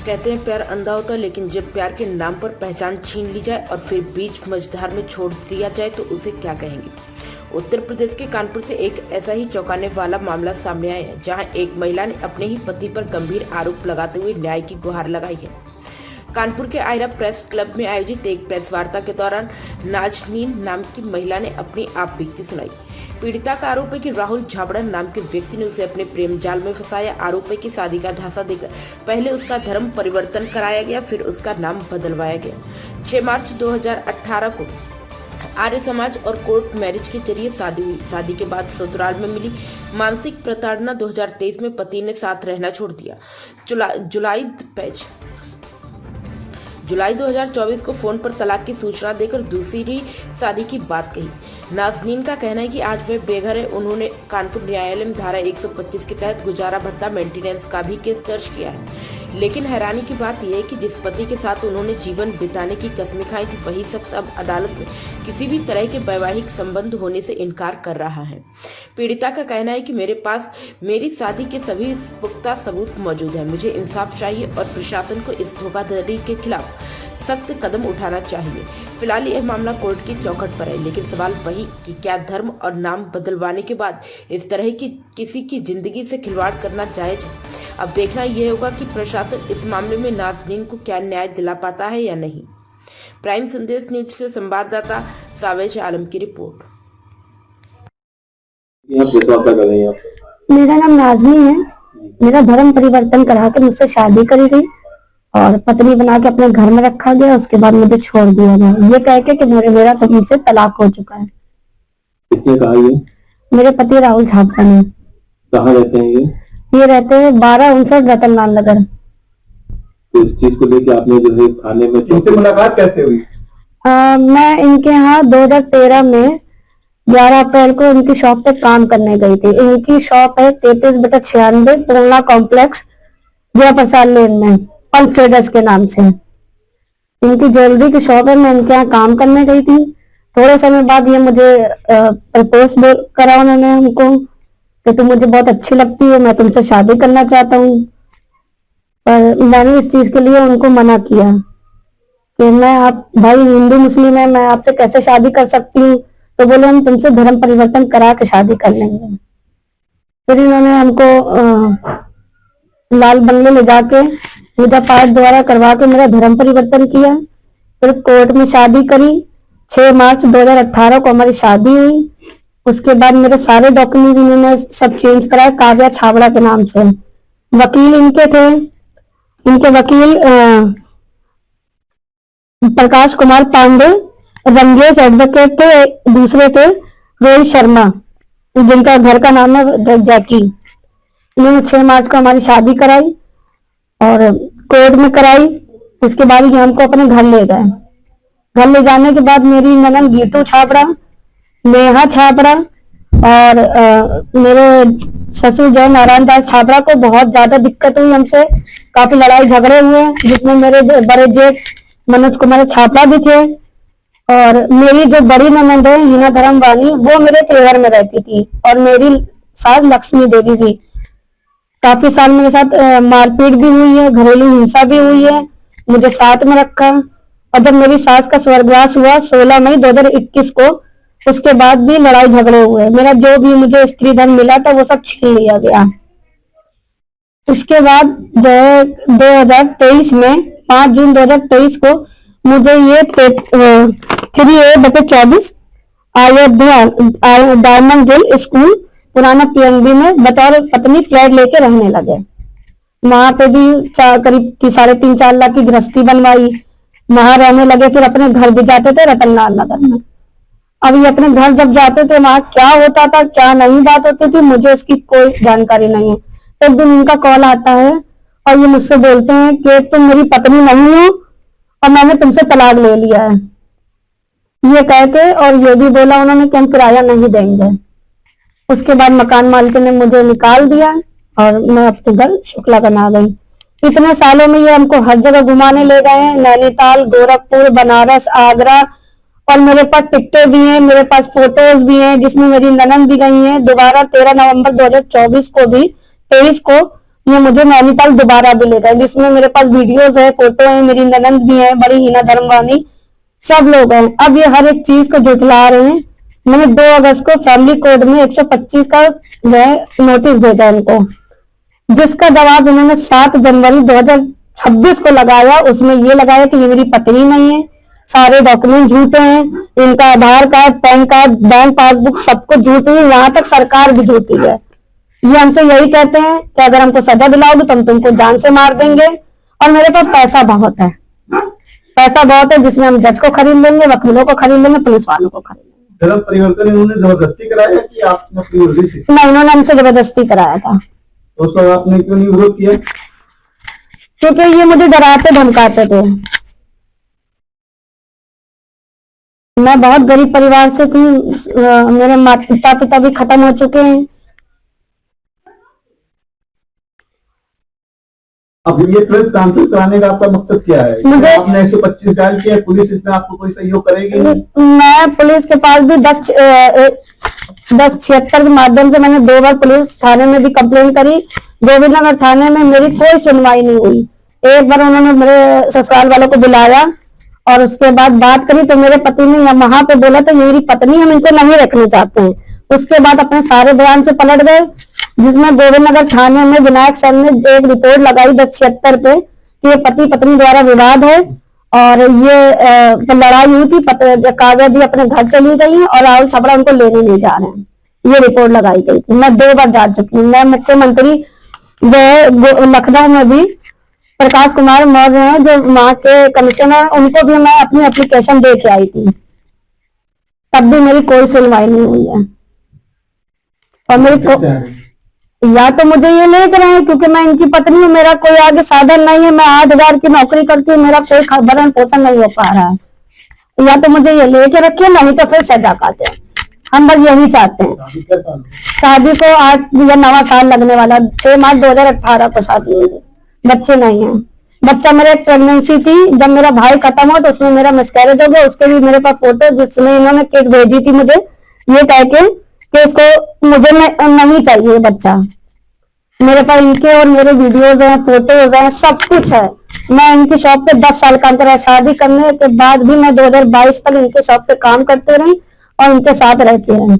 कहते हैं प्यार अंधा होता है, लेकिन जब प्यार के नाम पर पहचान छीन ली जाए और फिर बीच मझधार में छोड़ दिया जाए तो उसे क्या कहेंगे। उत्तर प्रदेश के कानपुर से एक ऐसा ही चौंकाने वाला मामला सामने आया है, जहां एक महिला ने अपने ही पति पर गंभीर आरोप लगाते हुए न्याय की गुहार लगाई है। कानपुर के आयरा प्रेस क्लब में आयोजित एक प्रेस वार्ता के दौरान नाजनीन नाम की महिला ने अपनी आप बीती सुनाई। पीड़िता का आरोप है कि राहुल झाबड़ा नाम के व्यक्ति ने उसे अपने प्रेम जाल में फंसाया। आरोप है कि शादी का झांसा देकर पहले उसका धर्म परिवर्तन कराया गया, फिर उसका नाम बदलवाया गया। 6 मार्च 2018 को आर्य समाज और कोर्ट मैरिज के जरिए शादी हुई। शादी के बाद ससुराल में मिली मानसिक प्रताड़ना 2023 में पति ने साथ रहना छोड़ दिया। जुलाई 2024 को फोन पर तलाक की सूचना देकर दूसरी शादी की बात कही। नाजनीन का कहना है कि आज वह बेघर है। उन्होंने कानपुर न्यायालय में धारा 125 के तहत गुजारा भत्ता मेंटेनेंस का भी केस दर्ज किया है। लेकिन हैरानी की बात यह है कि जिस पति के साथ उन्होंने जीवन बिताने की कसमें खाई थी, वही शख्स अब अदालत में किसी भी तरह के वैवाहिक संबंध होने से इनकार कर रहा है। पीड़िता का कहना है कि मेरे पास मेरी शादी के सभी पुख्ता सबूत मौजूद है। मुझे इंसाफ चाहिए और प्रशासन को इस धोखाधड़ी के खिलाफ सख्त कदम उठाना चाहिए। फिलहाल यह मामला कोर्ट की चौखट पर है, लेकिन सवाल वही कि क्या धर्म और नाम बदलवाने के बाद इस तरह की किसी की जिंदगी से खिलवाड़ करना जायज है। अब देखना यह होगा कि प्रशासन इस मामले में नाजनीन को क्या न्याय दिला पाता है या नहीं। प्राइम संदेश न्यूज से संवाददाता सावेज आलम की रिपोर्ट। मेरा नाम नाजनी है। मेरा धर्म परिवर्तन करा के मुझसे शादी करी गई और पत्नी बना के अपने घर में रखा गया। उसके बाद मुझे छोड़ दिया गया, ये कह के कि मेरा तो मुझसे तलाक हो चुका है। किसने कहा ये? मेरे पति राहुल झाबड़ा ने। कहाँ रहते हैं ये रहते हैं 1259 रतनलाल नगर। तो इस चीज को लेकर आपने जो है थाने में इनसे मुलाकात कैसे हुई? मैं इनके यहाँ 2013 में 11 अप्रैल को इनकी शॉप पे काम करने गई थी। इनकी शॉप है 33/96 पूर्णा कॉम्प्लेक्स, जया प्रसाद लेन में, पंच ट्रेडर्स के नाम से इनकी ज्वेलरी की शॉप है। मैं इनके यहाँ काम करने गई थी। थोड़े समय बाद ये मुझे प्रपोज करा उन्होंने हमको कि तुम मुझे बहुत अच्छी लगती है, मैं तुमसे शादी करना चाहता हूँ। पर मैंने इस चीज के लिए उनको मना किया कि आप भाई हिंदू मुस्लिम है, मैं आपसे कैसे शादी कर सकती हूँ। तो बोले हम तुमसे धर्म परिवर्तन करा के शादी कर लेंगे। फिर इन्होंने हमको लाल बंगले ले जाके पूजा पाठ द्वारा करवा के मेरा धर्म परिवर्तन किया। फिर कोर्ट में शादी करी। 6 मार्च 2018 को हमारी शादी हुई। उसके बाद मेरे सारे डॉक्यूमेंट इन्होंने सब चेंज कराए काव्या छाबड़ा के नाम से। वकील इनके थे, इनके वकील प्रकाश कुमार पांडे, रंगेश एडवोकेट थे, दूसरे थे रोहित शर्मा, जिनका घर का नाम है जैकी। इन्होंने 6 मार्च को हमारी शादी कराई और कोर्ट में कराई। उसके बाद ये हमको अपने घर ले गए। घर ले जाने के बाद मेरी ननद गीतू छाबड़ा, नेहा छाबड़ा और मेरे ससुर जय नारायण दास छाबड़ा को बहुत ज्यादा दिक्कत हुई हमसे। काफी लड़ाई झगड़े हुए, जिसमें मेरे बड़े जेठ मनोज कुमार छाबड़ा भी थे। और मेरी जो बड़ी ननद है हिना धर्मवाणी, वो मेरे फेवर में रहती थी और मेरी सास लक्ष्मी देवी भी। काफी साल मेरे साथ मारपीट भी हुई है, घरेलू हिंसा भी हुई है, मुझे साथ में रखा। और जब मेरी सास का स्वर्गवास हुआ 16 मई 2021 को, उसके बाद भी लड़ाई झगड़े हुए। मेरा जो भी मुझे स्त्री धन मिला था वो सब छीन लिया गया। उसके बाद जो 2023 में 5 जून 2023 को मुझे ये 3A/24 Ayodhya diamond Gill school पुराना पीएनबी में बतौर पत्नी फ्लैट लेके रहने लगे। वहां पे भी करीब 3.5-4 लाख की गृहस्थी बनवाई। वहां रहने लगे। फिर अपने घर भी जाते थे रतनलाल नगर में। अब ये अपने घर जब जाते थे वहां क्या होता था, क्या नहीं बात होती थी, मुझे इसकी कोई जानकारी नहीं है। एक दिन इनका कॉल आता है और ये मुझसे बोलते हैं कि तुम मेरी पत्नी नहीं हो और मैंने तुमसे तलाक ले लिया है, ये कह के। और ये भी बोला उन्होंने कि हम किराया नहीं देंगे। उसके बाद मकान मालिक ने मुझे निकाल दिया और मैं अपने घर शुक्ला बना गई। इतने सालों में ये हमको हर जगह घुमाने ले गए हैं, नैनीताल, गोरखपुर, बनारस, आगरा। और मेरे पास टिकटें भी हैं, मेरे पास फोटोज भी हैं, जिसमें मेरी ननद भी गई हैं। दोबारा 13 नवंबर 2024 को भी 23 को ये मुझे नैनीताल दोबारा भी ले गए, जिसमें मेरे पास वीडियोज है, फोटो है, मेरी ननंद भी है, बड़ी हिना धर्मवानी, सब लोग हैं। अब ये हर एक चीज को जुटला रहे हैं। मैंने 2 अगस्त को फैमिली कोर्ट में 125 का नोटिस भेजा इनको, जिसका जवाब इन्होंने 7 जनवरी 2026 को लगाया। उसमें ये लगाया कि ये मेरी पत्नी नहीं है, सारे डॉक्यूमेंट झूठे हैं, इनका Aadhaar card, PAN card, bank passbook सब कुछ झूठी है, यहाँ तक सरकार भी झूठी है। ये हमसे यही कहते हैं कि अगर हमको सजा दिलाओगे तो हम तुमको जान से मार देंगे। और मेरे पास पैसा बहुत है, जिसमें हम जज को खरीद लेंगे, वकीलों को खरीद लेंगे, पुलिस वालों को खरीद लेंगे। धर्म परिवर्तन इन्होंने जबरदस्ती कराया कि आपने अपनी मर्जी से? नहीं, इन्होंने हमसे जबरदस्ती कराया था। तो उस पर आपने क्यों नहीं विरोध किया? क्योंकि ये मुझे डराते धमकाते थे। मैं बहुत गरीब परिवार से थी, मेरे माता पिता भी खत्म हो चुके हैं। अब ये प्रेस कॉन्फ्रेंस कराने का आपका मकसद क्या है? मुझे आपने 125 डायल किया, पुलिस इसमें आपको कोई सहयोग करेगी नहीं? मैं पुलिस के पास भी 1076 के माध्यम से मैंने 2 बार पुलिस थाने में भी कंप्लेन करी। गोविंदनगर थाने में मेरी कोई सुनवाई नहीं हुई। एक बार उन्होंने मेरे ससुराल वालों को बुलाया और उसके बाद बात करी तो मेरे पति ने वहां पे बोला तो ये मेरी पत्नी, हम इनको नहीं रखना चाहते हैं। उसके बाद अपने सारे बयान से पलट गए, जिसमें गोविंदनगर थाने में विनायक सर ने एक रिपोर्ट लगाई 1076 पे कि ये पति पत्नी द्वारा विवाद है और ये लड़ाई हुई थी, काव्या जी अपने घर चली गई हैं और राहुल छपरा उनको लेने नहीं जा रहे हैं। ये रिपोर्ट लगाई गई थी। मैं 2 बार जा चुकी हूँ। मैं मुख्यमंत्री जो लखनऊ में भी प्रकाश कुमार मौर्य हैं, जो वहां के कमिश्नर, उनको भी मैं अपनी एप्लीकेशन दे के आई थी, तब भी मेरी कोई सुनवाई नहीं हुई है। और या तो मुझे ये लेकर रहे हैं क्योंकि मैं इनकी पत्नी हूँ, मेरा कोई आगे साधन नहीं है, मैं 8,000 की नौकरी करती हूँ, मेरा कोई भरण पोषण नहीं हो पा रहा है। या तो मुझे ये लेके रखे, नहीं तो फिर सजा काटे। हम बस यही चाहते हैं। शादी को 8 या 9वां साल लगने वाला, 6 मार्च 2018 को शादी हुई है, बच्चे नहीं है। बच्चा मेरे प्रेगनेंसी थी, जब मेरा भाई खत्म हुआ तो उसमें मेरा मिसकैरेज हो गया। उसके भी मेरे पास फोटो, जिसमें इन्होंने केक भेजी थी मुझे, ये कह के कि इसको मुझे नहीं चाहिए बच्चा। मेरे पास इनके और मेरे वीडियोज हैं, फोटोज हैं, सब कुछ है। मैं इनकी शॉप पे 10 साल काम करा। शादी करने के बाद भी मैं 2022 तक इनके शॉप पे काम करते रही और इनके साथ रहते रही।